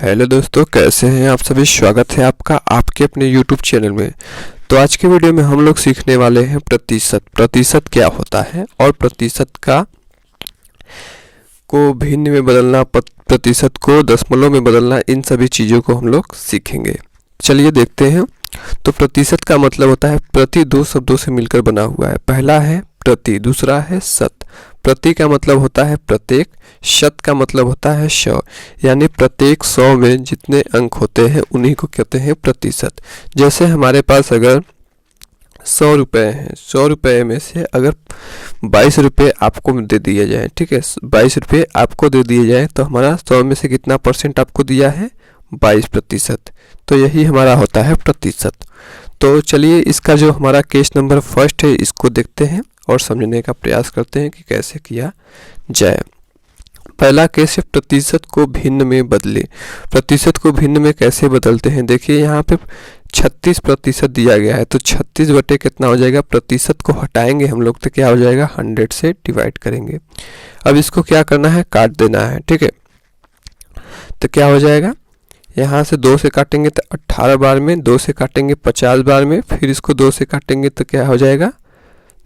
Hello दोस्तों, कैसे हैं आप सभी। स्वागत है आपका आपके अपने यूट्यूब चैनल में। तो आज के वीडियो में हम लोग सीखने वाले हैं प्रतिशत क्या होता है और प्रतिशत का को भिन्न में बदलना, प्रतिशत को दशमलव में बदलना, इन सभी चीज़ों को हम लोग सीखेंगे। चलिए देखते हैं। तो प्रतिशत का मतलब होता है प्रति दो शब्दों से मिलकर बना हुआ है। पहला है प्रति, दूसरा है शत। प्रति का मतलब होता है प्रत्येक, शत का मतलब होता है 100, यानी प्रत्येक 100 में जितने अंक होते हैं उन्हीं को कहते हैं प्रतिशत। जैसे हमारे पास अगर 100 रुपये हैं, 100 रुपये में से अगर 22 रुपये आपको दे दिए जाए, ठीक है, 22 रुपये आपको दे दिए जाए तो हमारा 100 में से कितना परसेंट आपको दिया है, 22%। तो यही हमारा होता है प्रतिशत। तो चलिए इसका जो हमारा केस नंबर फर्स्ट है इसको देखते हैं और समझने का प्रयास करते हैं कि कैसे किया जाए। पहला केस है प्रतिशत को भिन्न में बदले। प्रतिशत को भिन्न में कैसे बदलते हैं, देखिए यहाँ पे 36% दिया गया है, तो 36 बटे कितना हो जाएगा, प्रतिशत को हटाएंगे हम लोग तो क्या हो जाएगा, 100 से डिवाइड करेंगे। अब इसको क्या करना है, काट देना है, ठीक है। तो क्या हो जाएगा, यहाँ से 2 से काटेंगे तो 18 बार में, 2 से काटेंगे 50 बार में, फिर इसको 2 से काटेंगे तो क्या हो जाएगा,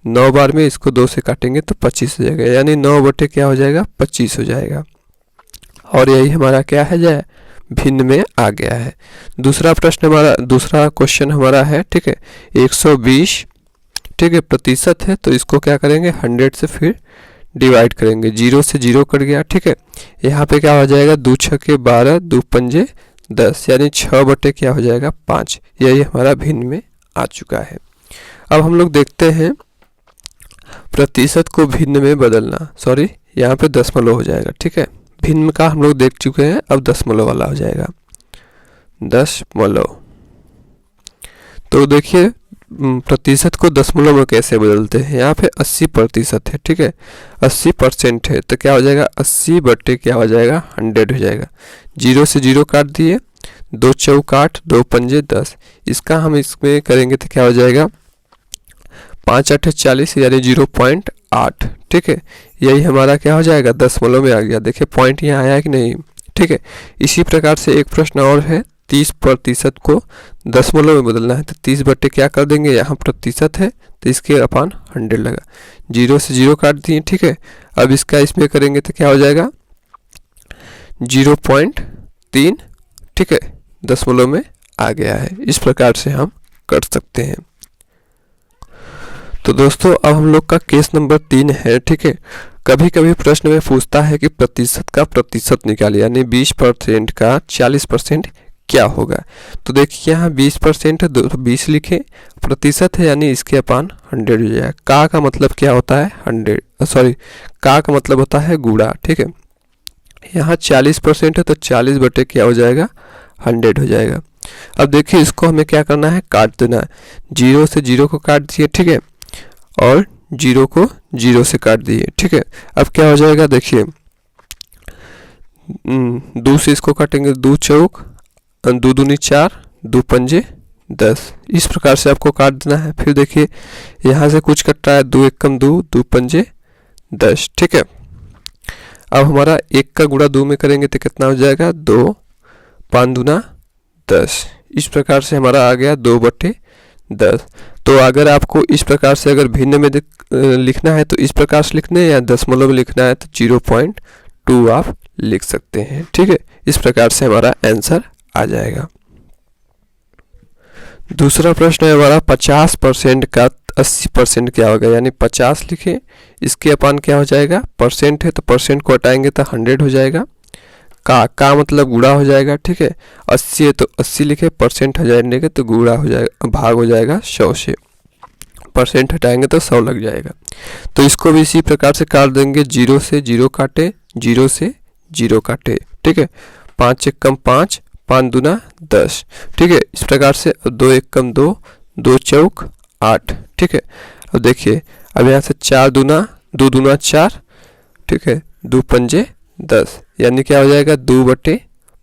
9 बार में, इसको 2 से काटेंगे तो 25 हो जाएगा, यानी 9 बटे क्या हो जाएगा, 25 हो जाएगा। और यही हमारा क्या है, जाए भिन्न में आ गया है। दूसरा क्वेश्चन हमारा है, ठीक है, 120, ठीक है, प्रतिशत है, तो इसको क्या करेंगे, 100 से फिर डिवाइड करेंगे, 0 से 0 कट गया, ठीक है। यहाँ पे क्या हो जाएगा, 2 छके 12, 2 पंजे 10, यानी 6 बटे क्या हो जाएगा, 5। यही हमारा भिन्न में आ चुका है। अब हम लोग देखते हैं प्रतिशत को भिन्न में बदलना, सॉरी यहाँ पे दशमलव हो जाएगा, ठीक है। भिन्न का हम लोग देख चुके हैं, अब दशमलव वाला हो जाएगा, दशमलव। तो देखिए प्रतिशत को दशमलव में कैसे बदलते हैं, यहाँ पे 80% है, ठीक है, 80% है, तो क्या हो जाएगा, 80 बटे क्या हो जाएगा, 100 हो जाएगा। 0 से 0 काट दिए, 2 चौक 8, 2 पंजे 10, इसका हम इसमें करेंगे तो क्या हो जाएगा, 5 8 40, यानी 0.8, ठीक है। यही हमारा क्या हो जाएगा, दशमलव में आ गया। देखिए पॉइंट यहाँ आया कि नहीं, ठीक है। इसी प्रकार से एक प्रश्न और है, 30% को दशमलव में बदलना है, तो 30 बटे क्या कर देंगे, यहाँ प्रतिशत है तो इसके अपान 100 लगा, 0 से 0 काट दिए, ठीक है। अब इसका इसमें करेंगे तो क्या हो जाएगा, 0.3, ठीक है, दशमलव में आ गया है। इस प्रकार से हम कर सकते हैं। तो दोस्तों अब हम लोग का केस नंबर 3 है, ठीक है। कभी कभी प्रश्न में पूछता है कि प्रतिशत का प्रतिशत निकालिए, यानी 20% का 40% क्या होगा। तो देखिए यहाँ 20% है, 20 लिखे, प्रतिशत है यानी इसके अपान 100 हो जाएगा। का मतलब क्या होता है, 100, सॉरी, का मतलब होता है गुणा, ठीक है। यहाँ 40% है तो 40 बटे क्या हो जाएगा, 100 हो जाएगा। अब देखिए इसको हमें क्या करना है, काट देना है। 0 से 0 को काट दिए, ठीक है, और 0 को 0 से काट दिए, ठीक है। अब क्या हो जाएगा, देखिए 2 से इसको काटेंगे, 2 चौक 2 दूनी 4, 2 पंजे 10, इस प्रकार से आपको काट देना है। फिर देखिए यहाँ से कुछ कट रहा है, 2 एकम 2, 2 पंजे 10, ठीक है। अब हमारा 1 का गुणा 2 में करेंगे तो कितना हो जाएगा, 2 5 दूना 10, इस प्रकार से हमारा आ गया 2 बटे 10। तो अगर आपको इस प्रकार से अगर भिन्न में लिखना है तो इस प्रकार से लिखना है, या दशमलव में लिखना है तो 0.2 आप लिख सकते हैं, ठीक है। इस प्रकार से हमारा आंसर आ जाएगा। दूसरा प्रश्न है हमारा 50% का 80% क्या होगा, यानी 50 लिखे, इसके अपान क्या हो जाएगा, परसेंट है तो परसेंट को हटाएंगे तो 100 हो जाएगा। का मतलब गुणा हो जाएगा, ठीक है। 80 है तो 80 लिखे, परसेंट हटाएंगे तो गुणा हो जाएगा, भाग हो जाएगा 100 से, परसेंट हटाएंगे तो 100 लग जाएगा। तो इसको भी इसी प्रकार से काट देंगे, 0 से 0 काटे, 0 से 0 काटे, ठीक है। 5 एकम 5, 5 दूना 10, ठीक है। इस प्रकार से 2 एकम 2, 2 चौक 8, ठीक है। अब देखिए अब यहाँ से 4 दूना 2 दूना 4, ठीक है, 2 पंजे 10, यानी क्या हो जाएगा, 2 बटे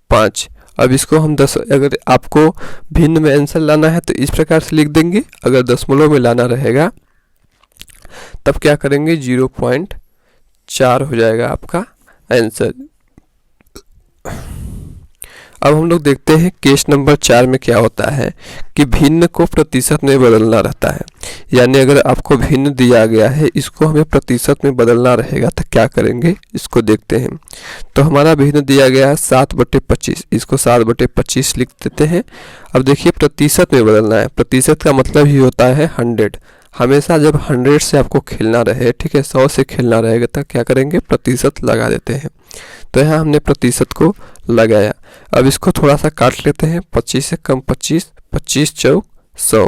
5। अब इसको हम 10, अगर आपको भिन्न में आंसर लाना है तो इस प्रकार से लिख देंगे, अगर दशमलव में लाना रहेगा तब क्या करेंगे, 0.4 हो जाएगा आपका आंसर। अब हम लोग देखते हैं केस नंबर 4 में क्या होता है कि भिन्न को प्रतिशत में बदलना रहता है। यानी अगर आपको भिन्न दिया गया है, इसको हमें प्रतिशत में बदलना रहेगा, तो क्या करेंगे इसको देखते हैं। तो हमारा भिन्न दिया गया है 7/25, इसको 7/25 लिख देते हैं। अब देखिए प्रतिशत में बदलना है, प्रतिशत का मतलब ही होता है 100। हमेशा जब 100 से आपको खेलना रहे, ठीक है, 100 से खेलना रहेगा, तो क्या करेंगे प्रतिशत लगा देते हैं। तो यहाँ हमने प्रतिशत को लगाया। अब इसको थोड़ा सा काट लेते हैं, 25 से कम 25, 25 चौक 100,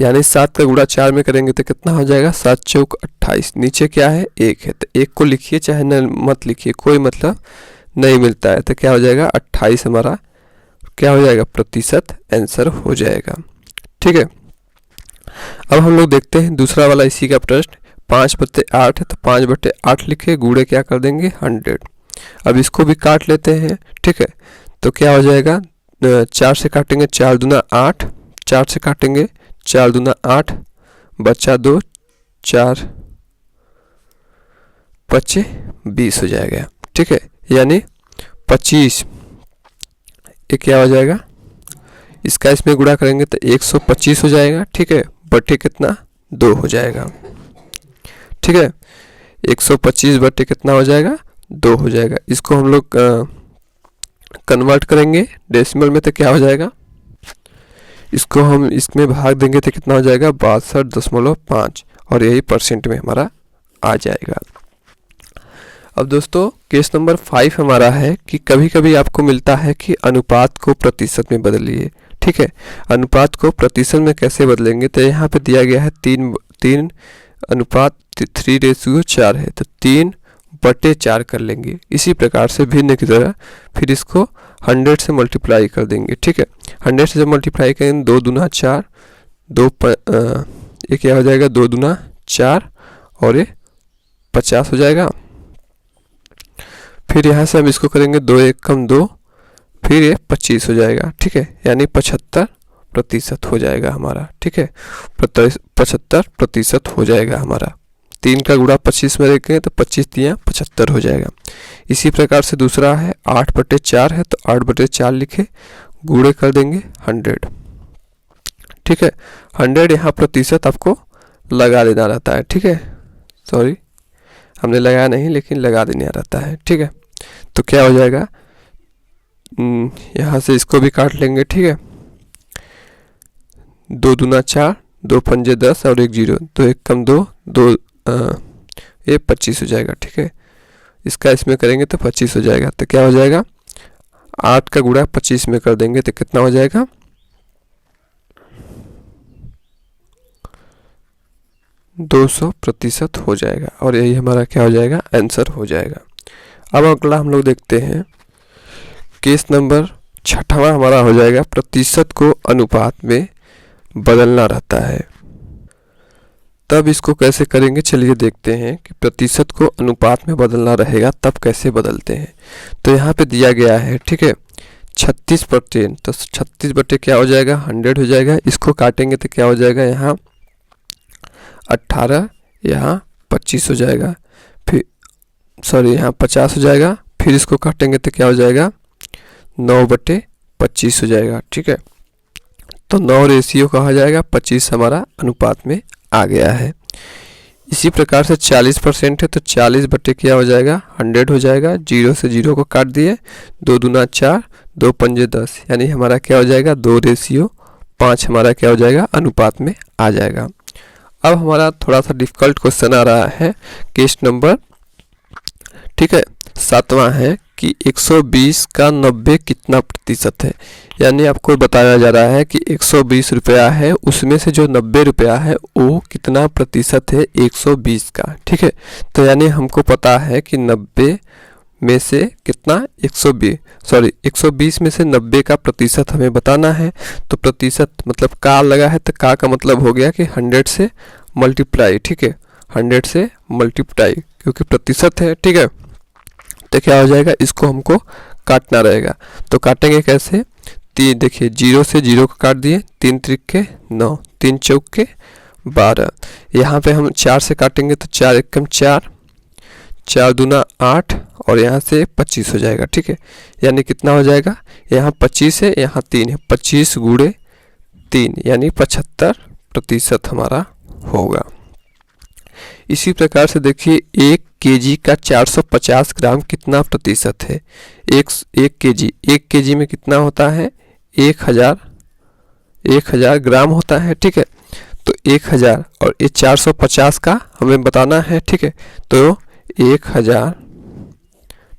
यानी 7 का गुणा 4 में करेंगे तो कितना हो जाएगा, 7 चौक 28। नीचे क्या है, 1 है, तो 1 को लिखिए चाहे न मत लिखिए, कोई मतलब नहीं मिलता है। तो क्या हो जाएगा, 28 हमारा क्या हो जाएगा, प्रतिशत आंसर हो जाएगा। ठीक है, अब हम लोग देखते हैं दूसरा वाला इसी का प्रश्न। 5/8 है, तो 5/8 लिखे, गुणे क्या कर देंगे 100। अब इसको भी काट लेते हैं। ठीक है, तो क्या हो जाएगा, 4 से काटेंगे 4 दूना 8, 4 से काटेंगे 4 दूना 8, बचा 2, 4 25 20 हो जाएगा। ठीक है, यानी 25 ये क्या हो जाएगा, इसका इसमें गुणा करेंगे तो 125 हो जाएगा। ठीक है, बटे कितना 2 हो जाएगा। ठीक है, 125 बटे कितना हो जाएगा, 2 हो जाएगा। इसको हम लोग कन्वर्ट करेंगे डेसिमल में, तो क्या हो जाएगा, इसको हम इसमें भाग देंगे तो कितना हो जाएगा, 62.5, और यही परसेंट में हमारा आ जाएगा। अब दोस्तों केस नंबर 5 हमारा है कि कभी कभी आपको मिलता है कि अनुपात को प्रतिशत में बदलिए। ठीक है, अनुपात को प्रतिशत में कैसे बदलेंगे, तो यहाँ पे दिया गया है 3 अनुपात 3:4 है, तो 3/4 कर लेंगे। इसी प्रकार से भिन्न की तरह फिर इसको 100 से मल्टीप्लाई कर देंगे। ठीक है, 100 से जब मल्टीप्लाई करेंगे 2 दूना 4, ये क्या हो जाएगा, 2 दूना 4 और ये 50 हो जाएगा। फिर यहाँ से हम इसको करेंगे 2 1 कम 2, फिर ये 25 हो जाएगा। ठीक है, यानी 75% हो जाएगा हमारा। ठीक है, 75% हो जाएगा हमारा। 3 का गुणा 25 में रखेंगे तो 25 तियाँ 75 हो जाएगा। इसी प्रकार से दूसरा है 8/4 है, तो 8/4 लिखे, गुणे कर देंगे 100। ठीक है, 100 यहाँ प्रतिशत आपको लगा देना रहता है। ठीक है, सॉरी हमने लगाया नहीं, लेकिन लगा देना रहता है। ठीक है, तो क्या हो जाएगा, यहाँ से इसको भी काट लेंगे। ठीक है, 2 दूना 4, 2 पंजे 10 और 1 0, तो 1 कम 2, 2 ये 25 हो जाएगा। ठीक है, इसका इसमें करेंगे तो 25 हो जाएगा। तो क्या हो जाएगा, 8 का गुणा 25 में कर देंगे तो कितना हो जाएगा, 200% हो जाएगा, और यही हमारा क्या हो जाएगा, आंसर हो जाएगा। अब अगला हम लोग देखते हैं केस नंबर 6वां हमारा हो जाएगा, प्रतिशत को अनुपात में बदलना रहता है। तब इसको कैसे करेंगे, चलिए देखते हैं कि प्रतिशत को अनुपात में बदलना रहेगा तब कैसे बदलते हैं। तो यहाँ पे दिया गया है, ठीक है, 36%, तो 36 बटे क्या हो जाएगा, 100 हो जाएगा। इसको काटेंगे तो क्या हो जाएगा, यहाँ 18, यहाँ 25 हो जाएगा, फिर सॉरी यहाँ 50 हो जाएगा। फिर इसको काटेंगे तो क्या हो जाएगा, 9/25 हो जाएगा। ठीक है, तो 9 रेशियो कहा जाएगा, 25 हमारा अनुपात में आ गया है। इसी प्रकार से 40% है, तो 40 बटे क्या हो जाएगा, 100 हो जाएगा। 0 से 0 को काट दिए, 2 दूना 4, 2 पंजे 10, यानी हमारा क्या हो जाएगा, 2:5 हमारा क्या हो जाएगा, अनुपात में आ जाएगा। अब हमारा थोड़ा सा डिफिकल्ट क्वेश्चन आ रहा है, केस नंबर, ठीक है, 7वां है कि 120 का 90 कितना प्रतिशत है। यानी आपको बताया जा रहा है कि 120 रुपया है, उसमें से जो 90 रुपया है वो कितना प्रतिशत है 120 का। ठीक है, तो यानी हमको पता है कि 90 में से कितना 120 में से 90 का प्रतिशत हमें बताना है। तो प्रतिशत मतलब का लगा है, तो का मतलब हो गया कि 100 से मल्टीप्लाई। ठीक है, 100 से मल्टीप्लाई, क्योंकि प्रतिशत है। ठीक है, तो क्या हो जाएगा, इसको हमको काटना रहेगा। तो काटेंगे कैसे, देखिए 0 से 0 को काट दिए, 3 त्रिक 9, 3 चौक 12। यहाँ पे हम 4 से काटेंगे तो 4 एकम 4, 4 दूना 8 और यहाँ से 25 हो जाएगा। ठीक है, यानी कितना हो जाएगा, यहाँ 25 है, यहाँ 3 है, 25 गुणे 3 यानी 75% हमारा होगा। इसी प्रकार से देखिए 1 केजी का 450 ग्राम कितना प्रतिशत है। एक केजी में कितना होता है, 1000 ग्राम होता है। ठीक है, तो 1000 और ये 450 का हमें बताना है। ठीक है, तो 1000,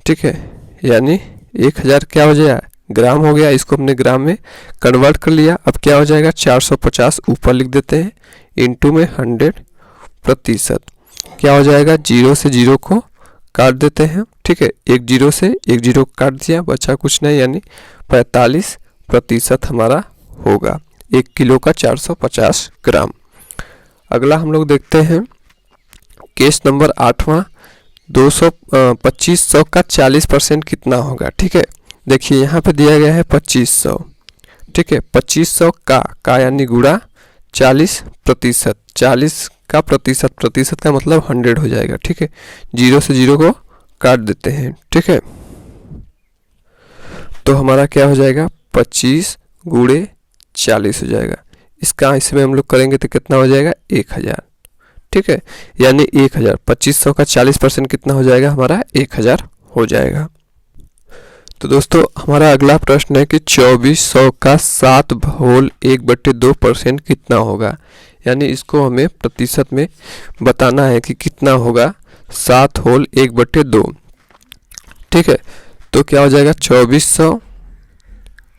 ठीक है, यानी 1000 क्या हो जाएगा, ग्राम हो गया। इसको हमने ग्राम में कन्वर्ट कर लिया। अब क्या हो जाएगा, 450 ऊपर लिख देते हैं, इंटू में 100%। क्या हो जाएगा, 0 से 0 को काट देते हैं। ठीक है, एक 0 से एक 0 काट दिया, बचा कुछ नहीं, यानी 45% हमारा होगा 1 किलो का 450 ग्राम। अगला हम लोग देखते हैं केस नंबर 8वां, 2500 का 40% कितना होगा। ठीक है, देखिए यहाँ पे दिया गया है 2500। ठीक है, 2500 का यानी गुणा 40%, 40 का प्रतिशत का मतलब 100 हो जाएगा। ठीक है, 0 से 0 को काट देते हैं। ठीक है, तो हमारा क्या हो जाएगा, 25 गुणे 40 हो जाएगा। इसका इसमें हम लोग करेंगे तो कितना हो जाएगा, 1000। ठीक है, यानी 1000, 2500 का 40% कितना हो जाएगा, हमारा 1000 हो जाएगा। तो दोस्तों हमारा अगला प्रश्न है कि 2400 का 7/1/2% कितना होगा। यानी इसको हमें प्रतिशत में बताना है कि कितना होगा 7/1/2। ठीक है, तो क्या हो जाएगा, 2400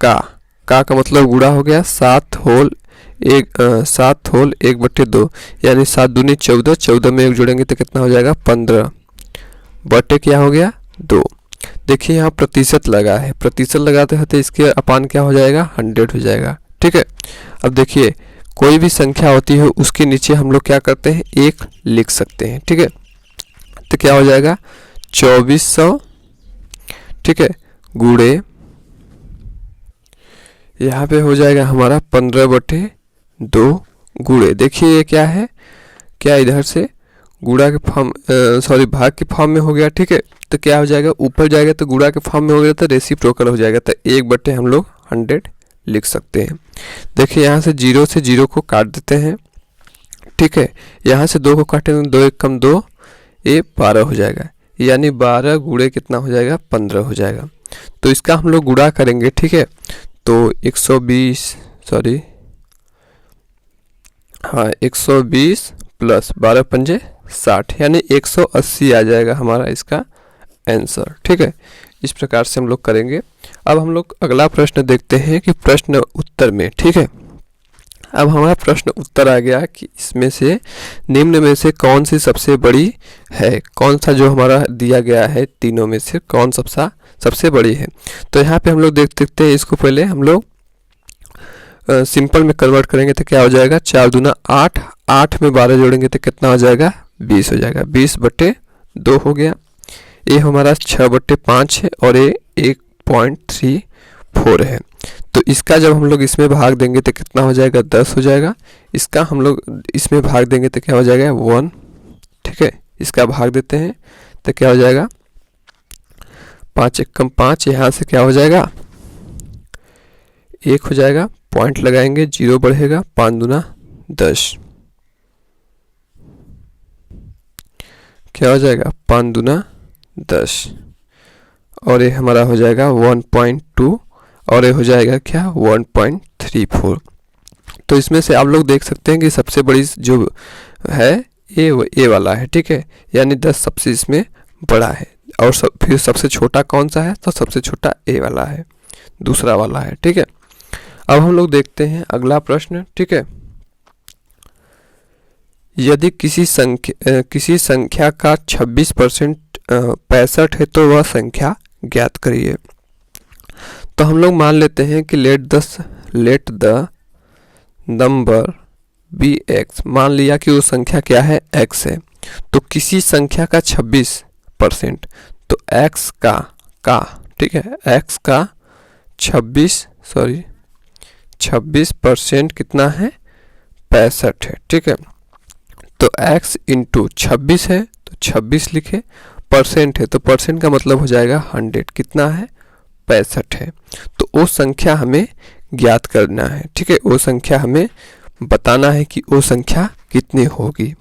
का मतलब गुणा हो गया 7/1/2, यानी 7 दूनी 14, 14 में 1 जोड़ेंगे तो कितना हो जाएगा, 15 बटे क्या हो गया 2। देखिए यहाँ प्रतिशत लगा है, प्रतिशत लगाते हैं तो इसके अपान क्या हो जाएगा, 100 हो जाएगा। ठीक है, अब देखिए कोई भी संख्या होती है उसके नीचे हम लोग क्या करते हैं, 1 लिख सकते हैं। ठीक है, तो क्या हो जाएगा 2400, ठीक है, गुणे यहाँ पे हो जाएगा हमारा 15/2 गुणे, देखिए ये क्या है, क्या इधर से गुणा के फॉर्म भाग के फॉर्म में हो गया। ठीक है, तो क्या हो जाएगा, ऊपर जाएगा तो गुणा के फॉर्म में हो गया तो रेसिप्रोकल हो जाएगा, तो 1/, हम लोग 100 लिख सकते हैं। देखिए यहाँ से 0 से 0 को काट देते हैं। ठीक है, यहाँ से 2 को काटेंगे, 2 1 कम 2, ये 12 हो जाएगा, यानी 12 गुणे कितना हो जाएगा, 15 हो जाएगा। तो इसका हम लोग गुणा करेंगे। ठीक है, तो 120 प्लस 12 पंजे 60, यानी 180 आ जाएगा हमारा इसका आंसर। ठीक है, इस प्रकार से हम लोग करेंगे। अब हम लोग अगला प्रश्न देखते हैं कि प्रश्न उत्तर में। ठीक है, अब हमारा प्रश्न उत्तर आ गया कि इसमें से निम्न में से कौन सी सबसे बड़ी है, कौन सा जो हमारा दिया गया है तीनों में से कौन सबसे बड़ी है। तो यहाँ पे हम लोग देख सकते हैं, इसको पहले हम लोग सिंपल में कन्वर्ट करेंगे तो क्या हो जाएगा, 4 दूना 8, 8 में 12 जोड़ेंगे तो कितना हो जाएगा, 20 हो जाएगा, 20/2 हो गया। ये हमारा 6/5 है और ये 1.34 है। तो इसका जब हम लोग इसमें भाग देंगे तो कितना हो जाएगा, 10 हो जाएगा। इसका हम लोग इसमें भाग देंगे तो क्या हो जाएगा, 1। ठीक है, इसका भाग देते हैं तो क्या हो जाएगा, 5 1 कम 5, यहाँ से क्या हो जाएगा, 1 हो जाएगा, पॉइंट लगाएंगे, 0 बढ़ेगा, 5 दूना 10, क्या हो जाएगा, 5 दूना 10, और ये हमारा हो जाएगा 1.2, और ये हो जाएगा क्या, 1.34। तो इसमें से आप लोग देख सकते हैं कि सबसे बड़ी जो है ये वाला है। ठीक है, यानी 10 सबसे इसमें बड़ा है, और फिर सबसे छोटा कौन सा है, तो सबसे छोटा ए वाला है, दूसरा वाला है। ठीक है, अब हम लोग देखते हैं अगला प्रश्न। ठीक है, यदि किसी संख्या का 26% 65 है तो वह संख्या ज्ञात करिए। तो हम लोग मान लेते हैं कि let the number be x, मान लिया कि वो संख्या क्या है, एक्स है। तो किसी संख्या का 26%, तो एक्स का ठीक है, एक्स का 26% कितना है, 65 है। ठीक है, तो x इंटू 26 है तो 26 लिखे, परसेंट है तो परसेंट का मतलब हो जाएगा 100। कितना है? 65 है। तो वो संख्या हमें ज्ञात करना है, ठीक है। वो संख्या हमें बताना है कि वो संख्या कितनी होगी।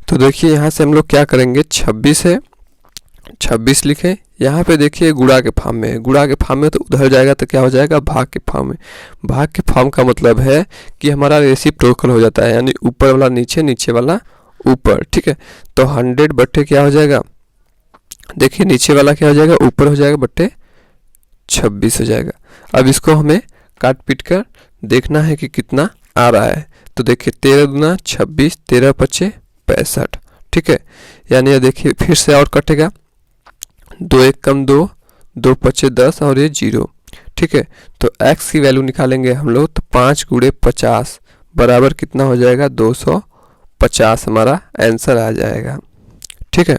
तो देखिए यहाँ से हम लोग क्या करेंगे, 26 है, 26 लिखे। यहाँ पे देखिए गुणा के फॉर्म में है, गुणा के फॉर्म में तो उधर जाएगा तो क्या हो जाएगा, भाग के फॉर्म में। भाग के फॉर्म का मतलब है कि हमारा रेसिप्रोकल हो जाता है, यानी ऊपर वाला नीचे, नीचे वाला ऊपर, ठीक है। तो 100 बट्टे क्या हो जाएगा, देखिए नीचे वाला क्या हो जाएगा, ऊपर हो जाएगा, बट्टे 26 हो जाएगा। अब इसको हमें काट पीट कर देखना है कि कितना आ रहा है। तो देखिए 13 दूना 26, 13 पचे 65, ठीक है। यानी ये देखिए फिर से और कटेगा, 2 1 कम 2, 2 पचे 10 और ये 0, ठीक है। तो x की वैल्यू निकालेंगे हम लोग, तो 5 गुणे 50 बराबर कितना हो जाएगा, 250 हमारा आंसर आ जाएगा, ठीक है।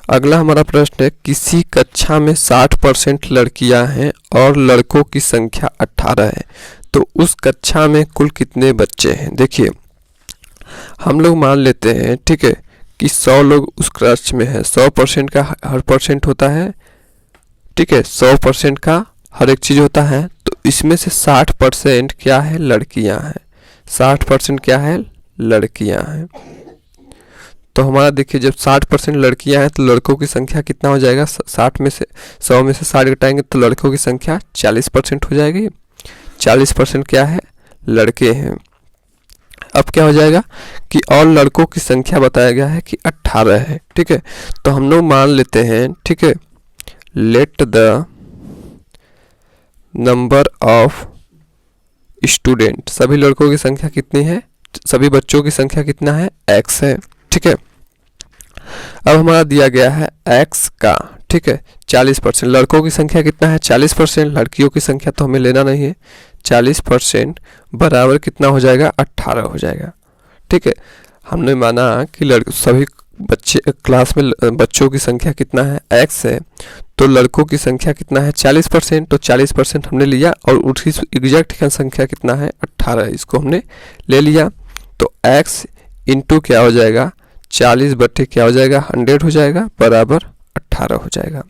अगला हमारा प्रश्न है, किसी कक्षा में 60% लड़कियां हैं और लड़कों की संख्या 18 है, तो उस कक्षा में कुल कितने बच्चे हैं। देखिए हम लोग मान लेते हैं, ठीक है, कि 100 लोग उस कक्षा में है। 100% का हर परसेंट होता है, ठीक है, 100% का हर एक चीज़ होता है। तो इसमें से 60% क्या है, लड़कियां हैं। 60% क्या है, लड़कियां हैं। तो हमारा देखिए जब 60% लड़कियां हैं तो लड़कों की संख्या कितना हो जाएगा, 60 में से 100 में से 60 घटाएंगे तो लड़कों की संख्या 40% हो जाएगी। 40% क्या है, लड़के हैं। अब क्या हो जाएगा कि और लड़कों की संख्या बताया गया है कि 18 है, ठीक है। तो हम लोग मान लेते हैं, ठीक है, late the number of student, सभी लड़कों की संख्या कितनी है, सभी बच्चों की संख्या कितना है, x है, ठीक है। अब हमारा दिया गया है x का, ठीक है, 40%, लड़कों की संख्या कितना है, 40%, लड़कियों की संख्या तो हमें लेना नहीं है। 40% बराबर कितना हो जाएगा, 18 हो जाएगा, ठीक है। हमने माना कि सभी बच्चे क्लास में बच्चों की संख्या कितना है, x है, तो लड़कों की संख्या कितना है, 40%, तो 40% हमने लिया और उसकी एग्जैक्ट संख्या कितना है, 18, इसको हमने ले लिया। तो x इंटू क्या हो जाएगा, 40 बट्टे क्या हो जाएगा, 100 हो जाएगा, बराबर 18 हो जाएगा।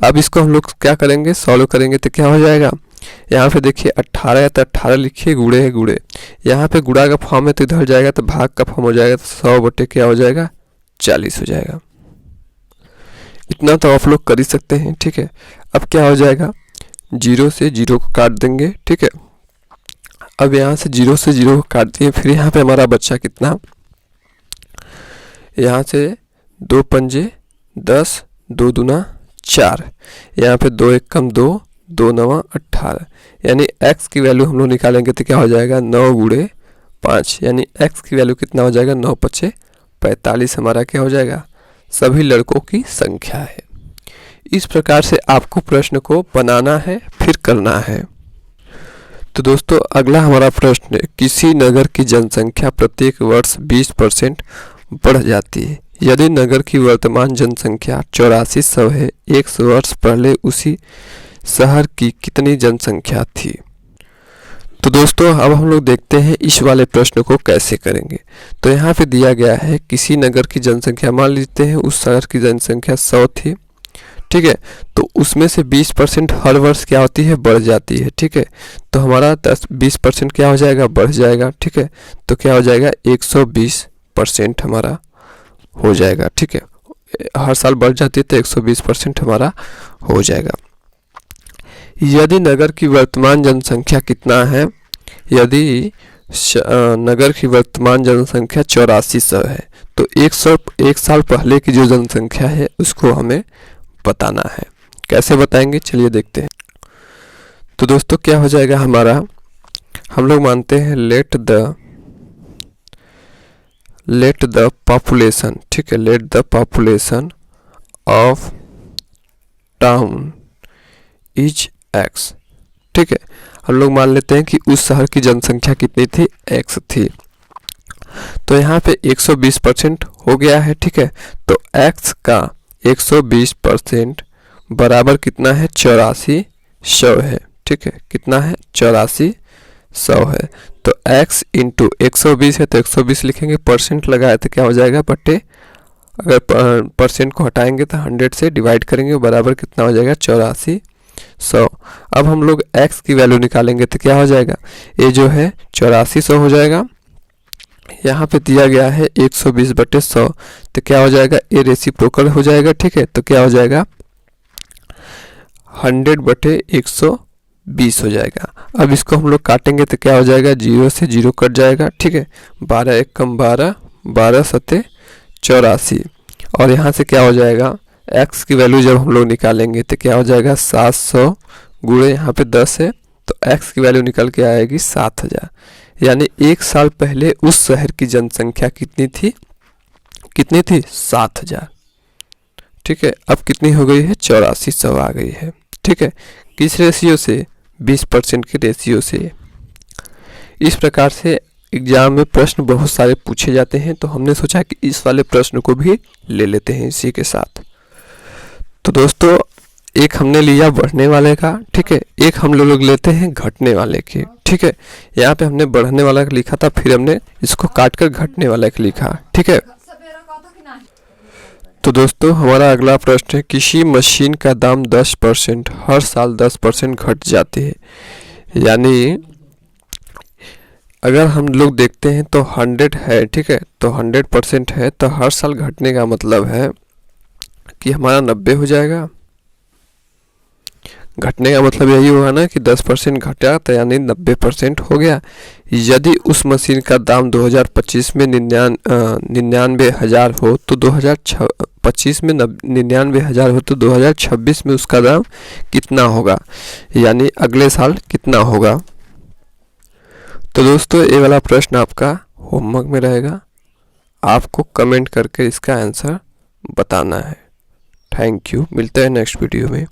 अब इसको हम लोग क्या करेंगे, सॉल्व करेंगे तो क्या हो जाएगा, यहाँ पे देखिए 18 है तो 18 लिखिए, गुणे है गुणे, यहाँ पे गुणा का फॉर्म है तो इधर जाएगा तो भाग का फॉर्म हो जाएगा, तो 100 बट्टे क्या हो जाएगा, 40 हो जाएगा। इतना तो आप लोग कर ही सकते हैं, ठीक है। अब क्या हो जाएगा, 0 से 0 को काट देंगे, ठीक है। अब यहाँ से 0 से 0 को काट दिए, फिर यहाँ पे हमारा बच्चा कितना, यहाँ से 2 पंजे 10, 2 दूना 4, यहाँ पे 2 1 कम 2, 2 9 18, यानी x की वैल्यू हम लोग निकालेंगे तो क्या हो जाएगा, 9 गुणे 5, यानी x की वैल्यू कितना हो जाएगा, 9 पचे 45 हमारा क्या हो जाएगा, सभी लड़कों की संख्या है। इस प्रकार से आपको प्रश्न को बनाना है, फिर करना है। तो दोस्तों अगला हमारा प्रश्न है, किसी नगर की जनसंख्या प्रत्येक वर्ष 20% बढ़ जाती है, यदि नगर की वर्तमान जनसंख्या 8400 है, 100 वर्ष पहले उसी शहर की कितनी जनसंख्या थी। तो दोस्तों अब हम लोग देखते हैं इस वाले प्रश्न को कैसे करेंगे। तो यहाँ पे दिया गया है किसी नगर की जनसंख्या, मान लेते हैं उस शहर की जनसंख्या 100 थी, ठीक है। तो उसमें से 20% हर वर्ष क्या होती है, बढ़ जाती है, ठीक है। तो हमारा 20% क्या हो जाएगा, बढ़ जाएगा, ठीक है। तो क्या हो जाएगा, 120% हमारा हो जाएगा, ठीक है। हर साल बढ़ जाती है तो 120% हमारा हो जाएगा। यदि नगर की वर्तमान जनसंख्या कितना है, यदि नगर की वर्तमान जनसंख्या 8400 है, तो 1 साल पहले की जो जनसंख्या है उसको हमें बताना है। कैसे बताएंगे, चलिए देखते हैं। तो दोस्तों क्या हो जाएगा हमारा, हम लोग मानते हैं लेट द पॉपुलेशन, ठीक है, let the population of town is x, ठीक है। हम लोग मान लेते हैं कि उस शहर की जनसंख्या कितनी थी, x थी। तो यहाँ पे 120% हो गया है, ठीक है। तो x का 120% बराबर कितना है, 8400 है, ठीक है। कितना है, 8400 है। तो x इंटू 120 है तो 120 लिखेंगे, परसेंट लगाए तो क्या हो जाएगा बटे, अगर परसेंट को हटाएंगे तो 100 से डिवाइड करेंगे, बराबर कितना हो जाएगा 8400। अब हम लोग x की वैल्यू निकालेंगे तो क्या हो जाएगा, ये जो है 8400 हो जाएगा। यहाँ पे दिया गया है 120/100 तो क्या हो जाएगा, ये रेसिप्रोकल हो जाएगा, ठीक है। तो क्या हो जाएगा 100/120 हो जाएगा। अब इसको हम लोग काटेंगे तो क्या हो जाएगा, 0 से 0 कट जाएगा, ठीक है। 12 एक कम 12, 12 सत्ते 84, और यहाँ से क्या हो जाएगा, x की वैल्यू जब हम लोग निकालेंगे तो क्या हो जाएगा 700 गुणे यहाँ पे 10 है तो x की वैल्यू निकल के आएगी 7000। यानी 1 साल पहले उस शहर की जनसंख्या कितनी थी, 7000, ठीक है। अब कितनी हो गई है, 8400 आ गई है, ठीक है। किस रेशियो से, 20% के रेशियो से। इस प्रकार से एग्जाम में प्रश्न बहुत सारे पूछे जाते हैं, तो हमने सोचा कि इस वाले प्रश्न को भी ले लेते हैं इसी के साथ। तो दोस्तों एक हमने लिया बढ़ने वाले का, ठीक है, एक हम लोग लेते हैं घटने वाले के, ठीक है। यहाँ पे हमने बढ़ने वाला का लिखा था, फिर हमने इसको काट कर घटने वाला का लिखा, ठीक है। तो दोस्तों हमारा अगला प्रश्न है, किसी मशीन का दाम 10% हर साल 10% घट जाती है। यानी अगर हम लोग देखते हैं तो 100 है, ठीक है, तो 100% है तो हर साल घटने का मतलब है कि हमारा 90 हो जाएगा। घटने का मतलब यही होगा ना कि 10% घटा तो यानी 90% हो गया। यदि उस मशीन का दाम 2025 में 99,000 हो तो 2025 में 99,000 हो तो 2026 में उसका दाम कितना होगा, यानी अगले साल कितना होगा। तो दोस्तों ये वाला प्रश्न आपका होमवर्क में रहेगा, आपको कमेंट करके इसका आंसर बताना है। थैंक यू, मिलते हैं नेक्स्ट वीडियो में।